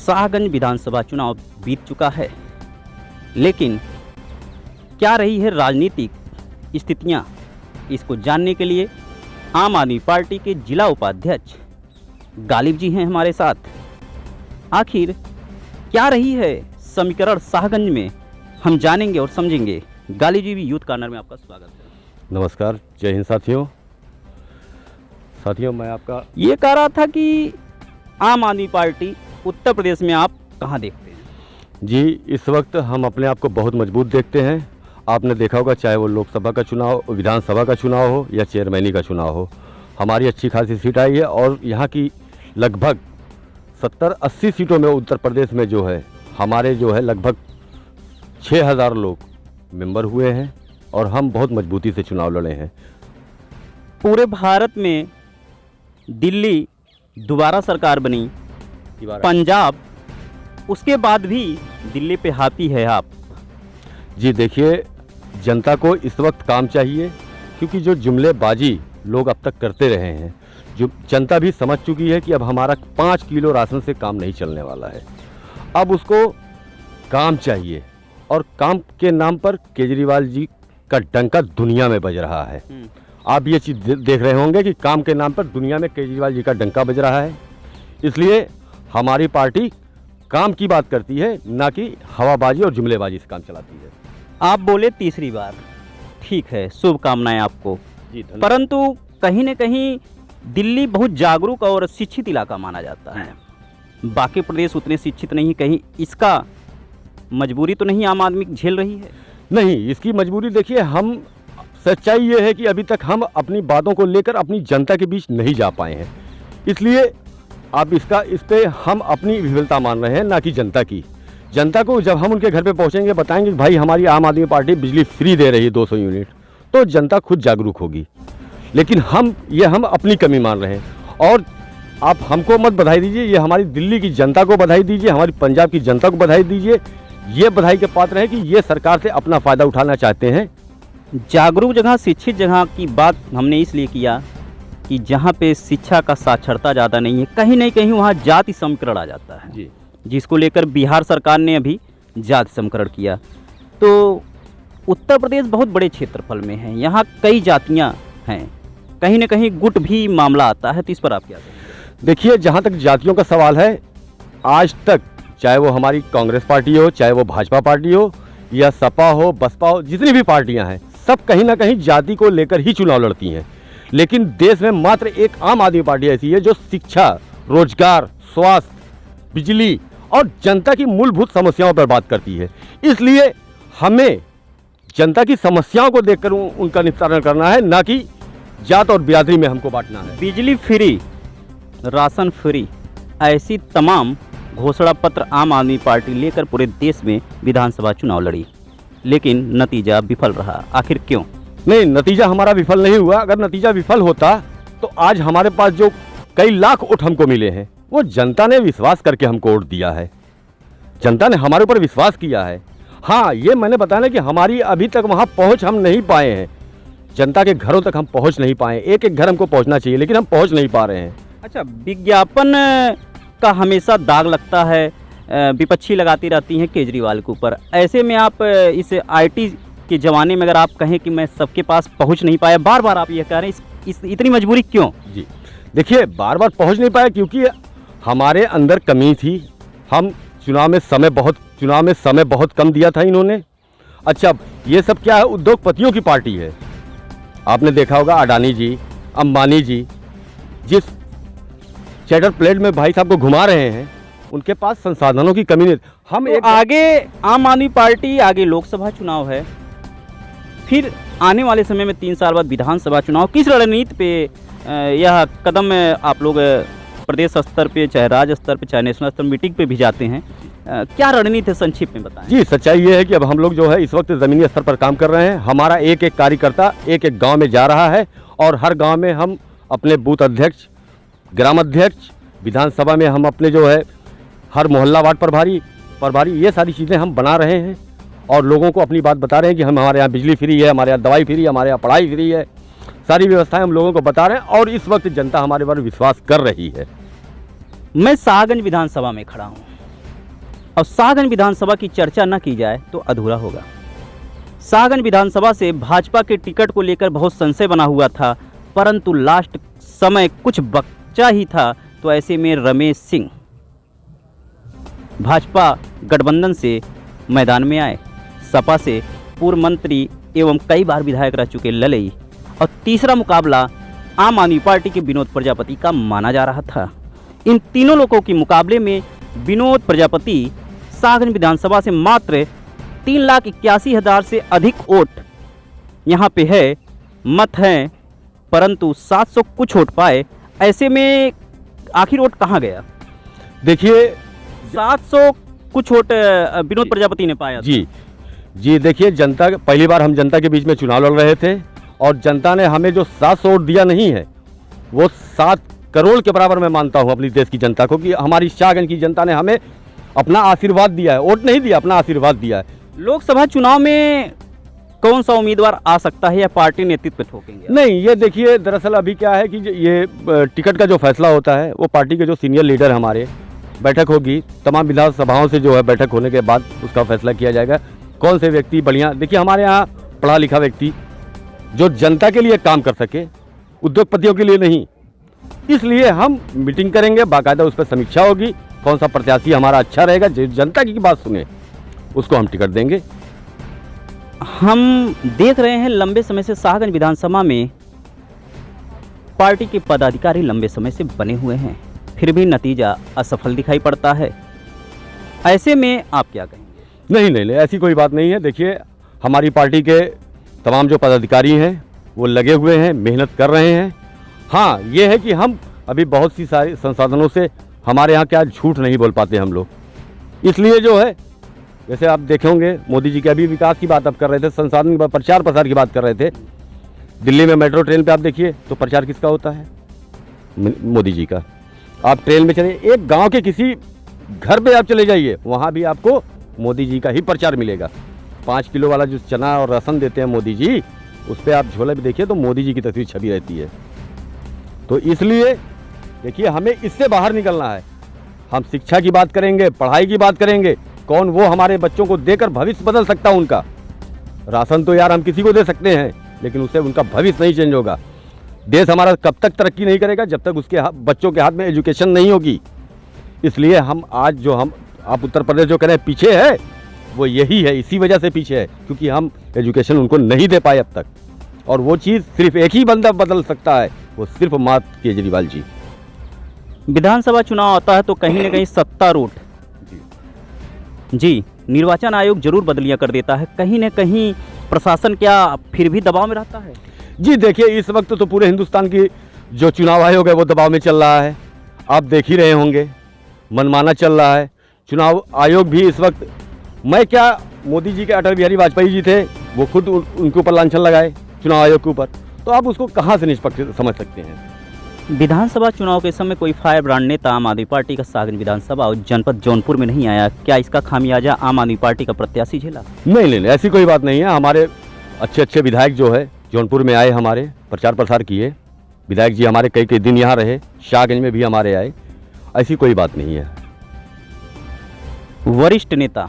शाहगंज विधानसभा चुनाव बीत चुका है, लेकिन क्या रही है राजनीतिक स्थितियां, इसको जानने के लिए आम आदमी पार्टी के जिला उपाध्यक्ष गालिब जी हैं हमारे साथ। आखिर क्या रही है समीकरण शाहगंज में, हम जानेंगे और समझेंगे। गालिब जी भी यूथ कॉर्नर में आपका स्वागत है। नमस्कार, जय हिंद साथियों। मैं आपका ये कह रहा था कि आम आदमी पार्टी उत्तर प्रदेश में आप कहाँ देखते हैं? जी, इस वक्त हम अपने आप को बहुत मजबूत देखते हैं। आपने देखा होगा, चाहे वो लोकसभा का चुनाव, विधानसभा का चुनाव हो या चेयरमैनी का चुनाव हो, हमारी अच्छी खासी सीट आई है और यहाँ की लगभग 70-80 सीटों में उत्तर प्रदेश में जो है हमारे जो है लगभग 6000 लोग मेंबर हुए हैं और हम बहुत मजबूती से चुनाव लड़े हैं। पूरे भारत में दिल्ली दोबारा सरकार बनी, पंजाब, उसके बाद भी दिल्ली पे हावी है आप। जी देखिए, जनता को इस वक्त काम चाहिए, क्योंकि जो जुमलेबाजी लोग अब तक करते रहे हैं, जो जनता भी समझ चुकी है कि अब हमारा 5 किलो राशन से काम नहीं चलने वाला है। अब उसको काम चाहिए और काम के नाम पर केजरीवाल जी का डंका दुनिया में बज रहा है। आप ये चीज़ देख रहे होंगे कि काम के नाम पर दुनिया में केजरीवाल जी का डंका बज रहा है। इसलिए हमारी पार्टी काम की बात करती है, ना कि हवाबाजी और जुमलेबाजी से काम चलाती है। आप बोले तीसरी बार, ठीक है, शुभकामनाएं आपको जी। परंतु कहीं न कहीं दिल्ली बहुत जागरूक और शिक्षित इलाका माना जाता है, बाकी प्रदेश उतने शिक्षित नहीं। कहीं इसका मजबूरी तो नहीं आम आदमी झेल रही है? नहीं, इसकी मजबूरी देखिए, हम सच्चाई ये है कि अभी तक हम अपनी बातों को लेकर अपनी जनता के बीच नहीं जा पाए हैं। इसलिए आप इस पे हम अपनी विफलता मान रहे हैं, ना कि जनता की। जनता को जब हम उनके घर पे पहुंचेंगे, बताएंगे कि भाई हमारी आम आदमी पार्टी बिजली फ्री दे रही है 200 यूनिट, तो जनता खुद जागरूक होगी। लेकिन हम अपनी कमी मान रहे हैं। और आप हमको मत बधाई दीजिए, ये हमारी दिल्ली की जनता को बधाई दीजिए, हमारी पंजाब की जनता को बधाई दीजिए। ये बधाई के पात्र है कि ये सरकार से अपना फ़ायदा उठाना चाहते हैं। जागरूक जगह, शिक्षित जगह की बात हमने इसलिए किया कि जहाँ पे शिक्षा का साक्षरता ज़्यादा नहीं है, कहीं नहीं कहीं वहाँ जाति समीकरण आ जाता है जी, जिसको लेकर बिहार सरकार ने अभी जाति समीकरण किया। तो उत्तर प्रदेश बहुत बड़े क्षेत्रफल में है, यहाँ कई जातियाँ हैं, कहीं न कहीं गुट भी मामला आता है, तो इस पर आप क्या कहेंगे? देखिए, जहाँ तक जातियों का सवाल है, आज तक चाहे वो हमारी कांग्रेस पार्टी हो, चाहे वो भाजपा पार्टी हो, या सपा हो, बसपा हो, जितनी भी पार्टियां हैं, सब कहीं ना कहीं जाति को लेकर ही चुनाव लड़ती हैं। लेकिन देश में मात्र एक आम आदमी पार्टी ऐसी है जो शिक्षा, रोजगार, स्वास्थ्य, बिजली और जनता की मूलभूत समस्याओं पर बात करती है। इसलिए हमें जनता की समस्याओं को देखकर उनका निस्तारण करना है, ना कि जात और बिरादरी में हमको बांटना है। बिजली फ्री, राशन फ्री, ऐसी तमाम घोषणा पत्र आम आदमी पार्टी लेकर पूरे देश में विधानसभा चुनाव लड़ी, लेकिन नतीजा विफल रहा। आखिर क्यों? नहीं, नतीजा हमारा विफल नहीं हुआ। अगर नतीजा विफल होता तो आज हमारे पास जो कई लाख वोट हमको मिले हैं, वो जनता ने विश्वास करके हमको वोट दिया है। जनता ने हमारे ऊपर विश्वास किया है। हाँ, ये मैंने बताया कि हमारी अभी तक वहाँ पहुँच हम नहीं पाए हैं, जनता के घरों तक हम पहुँच नहीं पाए। एक एक घर हमको पहुँचना चाहिए, लेकिन हम पहुँच नहीं पा रहे हैं। अच्छा, विज्ञापन का हमेशा दाग लगता है, विपक्षी लगाती रहती हैं केजरीवाल के ऊपर। ऐसे में आप इस आईटी के ज़माने में अगर आप कहें कि मैं सबके पास पहुंच नहीं पाया, बार बार आप ये कह रहे हैं, इतनी मजबूरी क्यों? जी देखिए, बार बार पहुंच नहीं पाया क्योंकि हमारे अंदर कमी थी। हम चुनाव में समय बहुत कम दिया था इन्होंने। अच्छा, ये सब क्या है? उद्योगपतियों की पार्टी है। आपने देखा होगा, अडानी जी, अंबानी जी जिस चैटर प्लेट में भाई साहब को घुमा रहे हैं, उनके पास संसाधनों की कमी नहीं। हम तो आगे आम आदमी पार्टी, आगे लोकसभा चुनाव है, फिर आने वाले समय में 3 साल बाद विधानसभा चुनाव, किस रणनीति पे यह कदम आप लोग प्रदेश स्तर पे, चाहे राज्य स्तर पे, चाहे नेशनल स्तर मीटिंग पे भी जाते हैं, क्या रणनीति है, संक्षिप्त में बताएं? जी, सच्चाई ये है कि अब हम लोग जो है इस वक्त ज़मीनी स्तर पर काम कर रहे हैं। हमारा एक एक कार्यकर्ता एक एक गाँव में जा रहा है और हर गाँव में हम अपने बूथ अध्यक्ष, ग्राम अध्यक्ष, विधानसभा में हम अपने जो है हर मोहल्ला वार्ड प्रभारी ये सारी चीज़ें हम बना रहे हैं और लोगों को अपनी बात बता रहे हैं कि हमारे यहाँ बिजली फ्री है, हमारे यहाँ दवाई फ्री है, हमारे यहाँ पढ़ाई फ्री है। सारी व्यवस्थाएं हम लोगों को बता रहे हैं और इस वक्त जनता हमारे पर विश्वास कर रही है। मैं शाहगंज विधानसभा में खड़ा हूँ, अब शाहगंज विधानसभा की चर्चा न की जाए तो अधूरा होगा। शाहगंज विधानसभा से भाजपा के टिकट को लेकर बहुत संशय बना हुआ था, परंतु लास्ट समय कुछ बचा ही था तो ऐसे में रमेश सिंह भाजपा गठबंधन से मैदान में आए। सपा से पूर्व मंत्री एवं कई बार विधायक रह चुके ललई और तीसरा मुकाबला आम आदमी पार्टी के विनोद प्रजापति का माना जा रहा था। इन तीनों लोगों के मुकाबले में विनोद प्रजापति शाहगंज विधानसभा से मात्र 3,81,000 से अधिक वोट यहाँ पे है, मत हैं, परंतु 700 कुछ वोट पाए। ऐसे में आखिर वोट कहाँ गया? देखिए 700 कुछ वोट विनोद प्रजापति ने पाया। जी देखिए, जनता पहली बार हम जनता के बीच में चुनाव लड़ रहे थे और जनता ने हमें जो 700 वोट दिया नहीं है, वो 7 करोड़ के बराबर मैं मानता हूँ अपनी देश की जनता को, कि हमारी शाहगंज की जनता ने हमें अपना आशीर्वाद दिया है। वोट नहीं दिया, अपना आशीर्वाद दिया है। लोकसभा चुनाव में कौन सा उम्मीदवार आ सकता है या पार्टी नेतृत्व ठोकेंगे? नहीं, ये देखिए, दरअसल अभी क्या है कि ये टिकट का जो फैसला होता है वो पार्टी के जो सीनियर लीडर हमारे, बैठक होगी, तमाम विधानसभाओं से जो है बैठक होने के बाद उसका फैसला किया जाएगा कौन से व्यक्ति बढ़िया। देखिए, हमारे यहाँ पढ़ा लिखा व्यक्ति जो जनता के लिए काम कर सके, उद्योगपतियों के लिए नहीं, इसलिए हम मीटिंग करेंगे, बाकायदा उस पर समीक्षा होगी, कौन सा प्रत्याशी हमारा अच्छा रहेगा, जो जनता की बात सुने उसको हम टिकट देंगे। हम देख रहे हैं लंबे समय से शाहगंज विधानसभा में पार्टी के पदाधिकारी लंबे समय से बने हुए हैं, फिर भी नतीजा असफल दिखाई पड़ता है। ऐसे में आप क्या कहेंगे? नहीं, ऐसी कोई बात नहीं है। देखिए, हमारी पार्टी के तमाम जो पदाधिकारी हैं वो लगे हुए हैं, मेहनत कर रहे हैं। हाँ, ये है कि हम अभी बहुत सी सारी संसाधनों से हमारे यहाँ क्या झूठ नहीं बोल पाते हम लोग, इसलिए जो है, जैसे आप देखे होंगे मोदी जी के अभी विकास की बात आप कर रहे थे, संसाधन की बात, प्रचार प्रसार की बात कर रहे थे। दिल्ली में मेट्रो ट्रेन पे आप देखिए तो प्रचार किसका होता है? मोदी जी का। आप ट्रेन में चले, एक गांव के किसी घर पे आप चले जाइए, वहाँ भी आपको मोदी जी का ही प्रचार मिलेगा। 5 किलो वाला जो चना और राशन देते हैं मोदी जी, उस पर आप झोला भी देखिए तो मोदी जी की तस्वीर छपी रहती है। तो इसलिए देखिए, हमें इससे बाहर निकलना है। हम शिक्षा की बात करेंगे, पढ़ाई की बात करेंगे, कौन वो हमारे बच्चों को देकर भविष्य बदल सकता है उनका। राशन तो यार हम किसी को दे सकते हैं, लेकिन उससे उनका भविष्य नहीं चेंज होगा। देश हमारा कब तक तरक्की नहीं करेगा जब तक उसके बच्चों के हाथ में एजुकेशन नहीं होगी। इसलिए हम आज जो आप उत्तर प्रदेश जो कह रहे हैं पीछे है, वो यही है, इसी वजह से पीछे है, क्योंकि हम एजुकेशन उनको नहीं दे पाए अब तक। और वो चीज़ सिर्फ एक ही बंदा बदल सकता है, वो सिर्फ मात्र केजरीवाल जी। विधानसभा चुनाव आता है तो कहीं ना कहीं सत्तारूढ़ जी निर्वाचन आयोग जरूर बदलियां कर देता है, कहीं ना कहीं प्रशासन क्या फिर भी दबाव में रहता है? जी देखिए, इस वक्त तो पूरे हिंदुस्तान की जो चुनाव आयोग है वो दबाव में चल रहा है। आप देख ही रहे होंगे, मनमाना चल रहा है चुनाव आयोग भी इस वक्त। मैं क्या, मोदी जी के अटल बिहारी वाजपेयी जी थे, वो खुद उनके ऊपर लांछन लगाए चुनाव आयोग के ऊपर, तो आप उसको कहाँ से निष्पक्ष समझ सकते हैं? विधानसभा चुनाव के समय कोई फायर ब्रांड नेता आम आदमी पार्टी का शाहगंज विधानसभा और जनपद जौनपुर में नहीं आया, क्या इसका खामियाजा आम आदमी पार्टी का प्रत्याशी झेला? नहीं, ऐसी कोई बात नहीं है। हमारे अच्छे विधायक जो है जौनपुर में आए, हमारे प्रचार प्रसार किए, विधायक जी हमारे कई दिन यहाँ रहे, शाहगंज में भी हमारे आए, ऐसी कोई बात नहीं है। वरिष्ठ नेता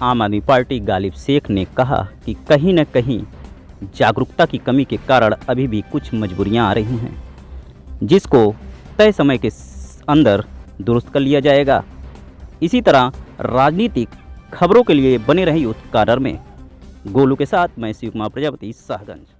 आम आदमी पार्टी गालिब शेख ने कहा कि कहीं न कहीं जागरूकता की कमी के कारण अभी भी कुछ मजबूरियां आ रही हैं, जिसको तय समय के अंदर दुरुस्त कर लिया जाएगा। इसी तरह राजनीतिक खबरों के लिए बने रहिए उत्तर में। गोलू के साथ मैं शिव कुमार प्रजापति, शाहगंज।